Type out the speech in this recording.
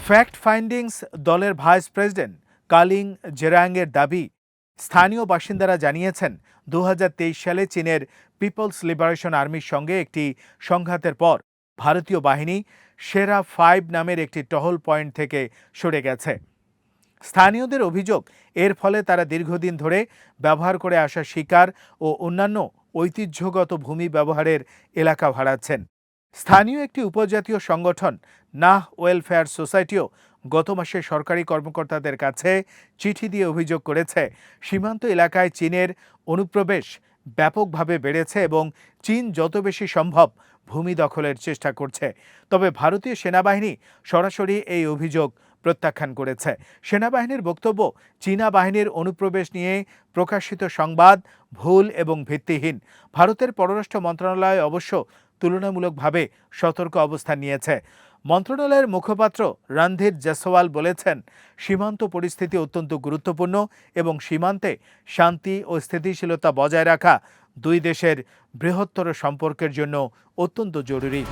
Fact findings দলের vice president কালিং জেরাংয়ের দাবি, স্থানীয় বাসিন্দারা জানিয়েছেন 2023 সালে চীনের পিপলস লিবারেশন আর্মির সঙ্গে একটি সংঘাতের পর ভারতীয় বাহিনী সেরা 5 নামের একটি টহল পয়েন্ট থেকে সরে গেছে। স্থানীয়দের অভিযোগ, এর ফলে তারা দীর্ঘদিন ধরে ব্যবহার করে আসা শিকার ও অন্যান্য ঐতিহ্যগত ভূমি ব্যবহারের এলাকা হারাচ্ছেন। স্থানীয় একটি উপজাতীয় সংগঠন নাহ ওয়েলফেয়ার সোসাইটিও গত মাসে সরকারি কর্মকর্তাদের কাছে চিঠি দিয়ে অভিযোগ করেছে, সীমান্ত এলাকায় চীনের অনুপ্রবেশ ব্যাপকভাবে বেড়েছে এবং চীন যত বেশি সম্ভব ভূমি দখলের চেষ্টা করছে। তবে ভারতীয় সেনাবাহিনী সরাসরি এই অভিযোগ প্রত্যাখ্যান করেছে। সেনাবাহিনীর বক্তব্য, চীনা বাহিনীর অনুপ্রবেশ নিয়ে প্রকাশিত সংবাদ ভুল এবং ভিত্তিহীন। ভারতের পররাষ্ট্র মন্ত্রণালয় অবশ্য তুলনামূলকভাবে সতর্ক অবস্থান নিয়েছে। মন্ত্রণালয়ের মুখপাত্র রণধীর জেসওয়াল বলেছেন, সীমান্ত পরিস্থিতি অত্যন্ত গুরুত্বপূর্ণ এবং সীমান্তে শান্তি ও স্থিতিশীলতা বজায় রাখা দুই দেশের বৃহত্তর সম্পর্কের জন্য অত্যন্ত জরুরি।